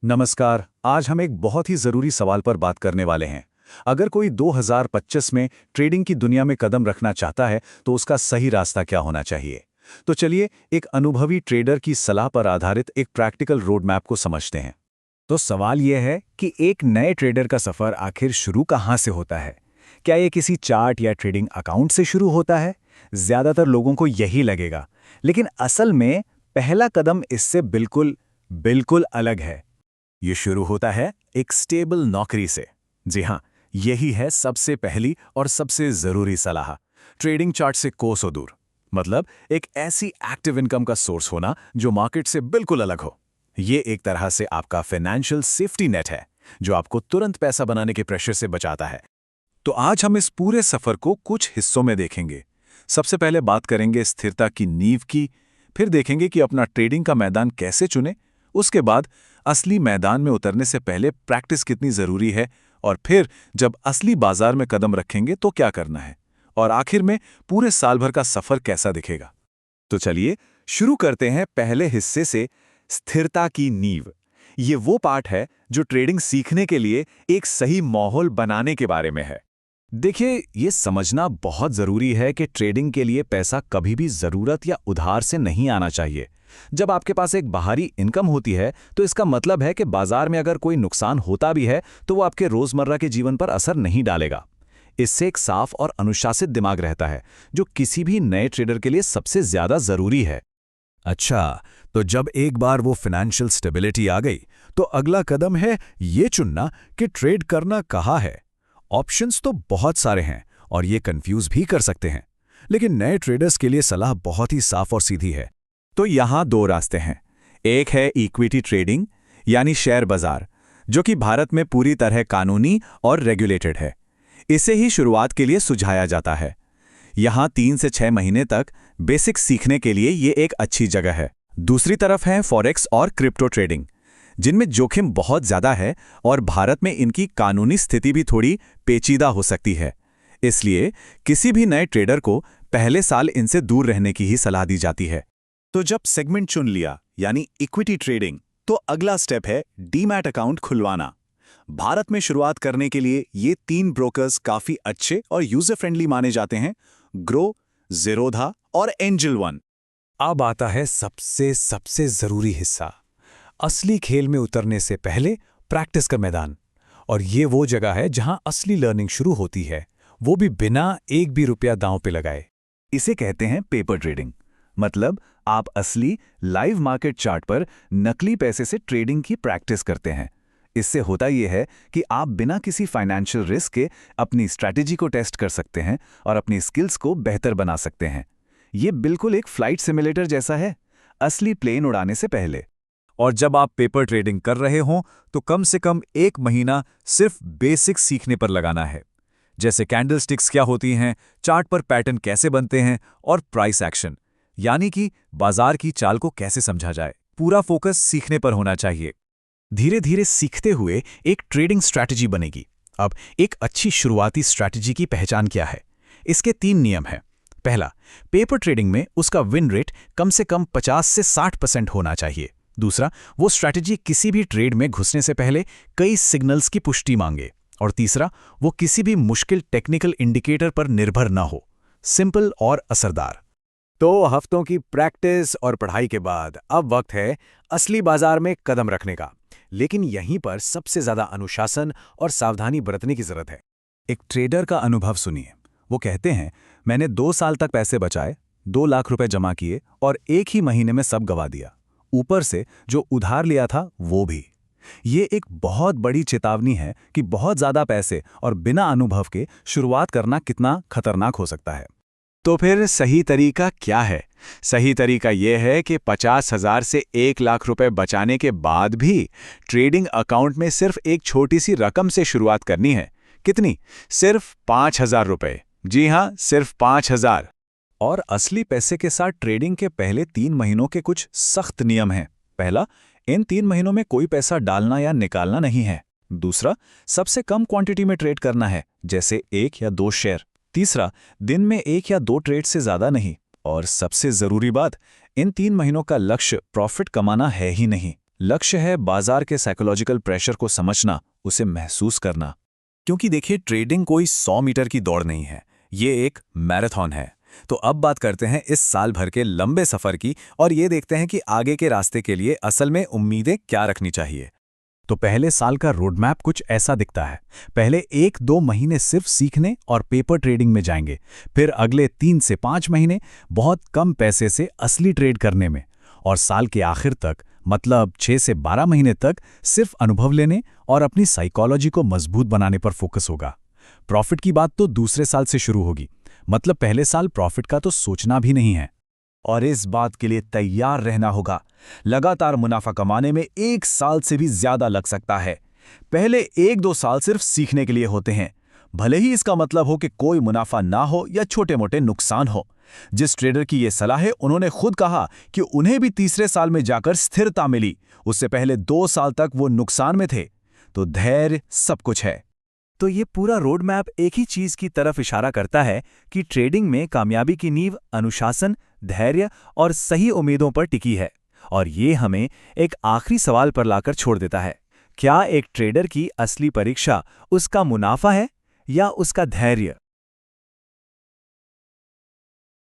नमस्कार। आज हम एक बहुत ही ज़रूरी सवाल पर बात करने वाले हैं। अगर कोई 2025 में ट्रेडिंग की दुनिया में कदम रखना चाहता है तो उसका सही रास्ता क्या होना चाहिए। तो चलिए एक अनुभवी ट्रेडर की सलाह पर आधारित एक प्रैक्टिकल रोड मैप को समझते हैं। तो सवाल यह है कि एक नए ट्रेडर का सफर आखिर शुरू कहाँ से होता है? क्या ये किसी चार्ट या ट्रेडिंग अकाउंट से शुरू होता है? ज्यादातर लोगों को यही लगेगा, लेकिन असल में पहला कदम इससे बिल्कुल बिल्कुल अलग है। ये शुरू होता है एक स्टेबल नौकरी से। जी हाँ, यही है सबसे पहली और सबसे जरूरी सलाह। ट्रेडिंग चार्ट से कोसों दूर, मतलब एक ऐसी एक्टिव इनकम का सोर्स होना जो मार्केट से बिल्कुल अलग हो। ये एक तरह से आपका फाइनेंशियल सेफ्टी नेट है, जो आपको तुरंत पैसा बनाने के प्रेशर से बचाता है। तो आज हम इस पूरे सफ़र को कुछ हिस्सों में देखेंगे। सबसे पहले बात करेंगे स्थिरता की नींव की, फिर देखेंगे कि अपना ट्रेडिंग का मैदान कैसे चुनें, उसके बाद असली मैदान में उतरने से पहले प्रैक्टिस कितनी ज़रूरी है, और फिर जब असली बाजार में कदम रखेंगे तो क्या करना है, और आखिर में पूरे साल भर का सफ़र कैसा दिखेगा। तो चलिए शुरू करते हैं पहले हिस्से से, स्थिरता की नींव। ये वो पार्ट है जो ट्रेडिंग सीखने के लिए एक सही माहौल बनाने के बारे में है। देखिए, ये समझना बहुत जरूरी है कि ट्रेडिंग के लिए पैसा कभी भी जरूरत या उधार से नहीं आना चाहिए। जब आपके पास एक बाहरी इनकम होती है तो इसका मतलब है कि बाजार में अगर कोई नुकसान होता भी है तो वो आपके रोजमर्रा के जीवन पर असर नहीं डालेगा। इससे एक साफ और अनुशासित दिमाग रहता है, जो किसी भी नए ट्रेडर के लिए सबसे ज्यादा जरूरी है। अच्छा, तो जब एक बार वो फाइनेंशियल स्टेबिलिटी आ गई, तो अगला कदम है ये चुनना कि ट्रेड करना कहाँ है। ऑप्शंस तो बहुत सारे हैं और ये कंफ्यूज भी कर सकते हैं, लेकिन नए ट्रेडर्स के लिए सलाह बहुत ही साफ और सीधी है। तो यहाँ दो रास्ते हैं। एक है इक्विटी ट्रेडिंग, यानी शेयर बाजार, जो कि भारत में पूरी तरह कानूनी और रेगुलेटेड है। इसे ही शुरुआत के लिए सुझाया जाता है। यहाँ 3 से 6 महीने तक बेसिक सीखने के लिए ये एक अच्छी जगह है। दूसरी तरफ है फॉरेक्स और क्रिप्टो ट्रेडिंग, जिनमें जोखिम बहुत ज़्यादा है और भारत में इनकी कानूनी स्थिति भी थोड़ी पेचीदा हो सकती है। इसलिए किसी भी नए ट्रेडर को पहले साल इनसे दूर रहने की ही सलाह दी जाती है। तो जब सेगमेंट चुन लिया, यानी इक्विटी ट्रेडिंग, तो अगला स्टेप है डीमैट अकाउंट खुलवाना। भारत में शुरुआत करने के लिए ये 3 ब्रोकर्स काफी अच्छे और यूजर फ्रेंडली माने जाते हैं: ग्रो, ज़ीरोधा और एंजल वन। अब आता है सबसे सबसे जरूरी हिस्सा, असली खेल में उतरने से पहले प्रैक्टिस का मैदान। और ये वो जगह है जहां असली लर्निंग शुरू होती है, वो भी बिना एक भी रुपया दांव पे लगाए। इसे कहते हैं पेपर ट्रेडिंग। मतलब आप असली लाइव मार्केट चार्ट पर नकली पैसे से ट्रेडिंग की प्रैक्टिस करते हैं। इससे होता यह है कि आप बिना किसी फाइनेंशियल रिस्क के अपनी स्ट्रैटेजी को टेस्ट कर सकते हैं और अपनी स्किल्स को बेहतर बना सकते हैं। ये बिल्कुल एक फ्लाइट सिमुलेटर जैसा है, असली प्लेन उड़ाने से पहले। और जब आप पेपर ट्रेडिंग कर रहे हों तो कम से कम 1 महीना सिर्फ बेसिक सीखने पर लगाना है, जैसे कैंडलस्टिक्स क्या होती हैं, चार्ट पर पैटर्न कैसे बनते हैं, और प्राइस एक्शन, यानी कि बाजार की चाल को कैसे समझा जाए। पूरा फोकस सीखने पर होना चाहिए। धीरे धीरे सीखते हुए एक ट्रेडिंग स्ट्रैटेजी बनेगी। अब एक अच्छी शुरुआती स्ट्रैटेजी की पहचान क्या है? इसके 3 नियम हैं। पहला, पेपर ट्रेडिंग में उसका विन रेट कम से कम 50 से 60% होना चाहिए। दूसरा, वो स्ट्रैटेजी किसी भी ट्रेड में घुसने से पहले कई सिग्नल्स की पुष्टि मांगे। और तीसरा, वो किसी भी मुश्किल टेक्निकल इंडिकेटर पर निर्भर ना हो, सिंपल और असरदार। तो हफ्तों की प्रैक्टिस और पढ़ाई के बाद अब वक्त है असली बाजार में कदम रखने का। लेकिन यहीं पर सबसे ज्यादा अनुशासन और सावधानी बरतने की जरूरत है। एक ट्रेडर का अनुभव सुनिए। वो कहते हैं, मैंने 2 साल तक पैसे बचाए, 2 लाख रुपए जमा किए और एक ही महीने में सब गवा दिया। ऊपर से जो उधार लिया था वो भी। ये एक बहुत बड़ी चेतावनी है कि बहुत ज्यादा पैसे और बिना अनुभव के शुरुआत करना कितना खतरनाक हो सकता है। तो फिर सही तरीका क्या है? सही तरीका यह है कि 50,000 से 1 लाख रुपए बचाने के बाद भी ट्रेडिंग अकाउंट में सिर्फ एक छोटी सी रकम से शुरुआत करनी है। कितनी? सिर्फ 5,000 रुपए। जी हाँ, सिर्फ 5,000। और असली पैसे के साथ ट्रेडिंग के पहले 3 महीनों के कुछ सख्त नियम हैं। पहला, इन 3 महीनों में कोई पैसा डालना या निकालना नहीं है। दूसरा, सबसे कम क्वांटिटी में ट्रेड करना है, जैसे 1 या 2 शेयर। तीसरा, दिन में 1 या 2 ट्रेड से ज्यादा नहीं। और सबसे जरूरी बात, इन 3 महीनों का लक्ष्य प्रॉफिट कमाना है ही नहीं, लक्ष्य है बाजार के साइकोलॉजिकल प्रेशर को समझना, उसे महसूस करना। क्योंकि देखिए, ट्रेडिंग कोई 100 मीटर की दौड़ नहीं है, ये एक मैराथन है। तो अब बात करते हैं इस साल भर के लंबे सफर की और ये देखते हैं कि आगे के रास्ते के लिए असल में उम्मीदें क्या रखनी चाहिए। तो पहले साल का रोडमैप कुछ ऐसा दिखता है। पहले 1-2 महीने सिर्फ सीखने और पेपर ट्रेडिंग में जाएंगे, फिर अगले 3 से 5 महीने बहुत कम पैसे से असली ट्रेड करने में, और साल के आखिर तक मतलब 6 से 12 महीने तक सिर्फ अनुभव लेने और अपनी साइकोलॉजी को मजबूत बनाने पर फोकस होगा। प्रॉफिट की बात तो दूसरे साल से शुरू होगी, मतलब पहले साल प्रॉफिट का तो सोचना भी नहीं है। और इस बात के लिए तैयार रहना होगा, लगातार मुनाफा कमाने में 1 साल से भी ज्यादा लग सकता है। पहले 1-2 साल सिर्फ सीखने के लिए होते हैं, भले ही इसका मतलब हो कि कोई मुनाफा ना हो या छोटे मोटे नुकसान हो। जिस ट्रेडर की ये सलाह है, उन्होंने खुद कहा कि उन्हें भी तीसरे साल में जाकर स्थिरता मिली, उससे पहले 2 साल तक वो नुकसान में थे। तो धैर्य सब कुछ है। तो ये पूरा रोड मैप एक ही चीज की तरफ इशारा करता है कि ट्रेडिंग में कामयाबी की नींव अनुशासन, धैर्य और सही उम्मीदों पर टिकी है। और ये हमें एक आखिरी सवाल पर लाकर छोड़ देता है, क्या एक ट्रेडर की असली परीक्षा उसका मुनाफा है या उसका धैर्य?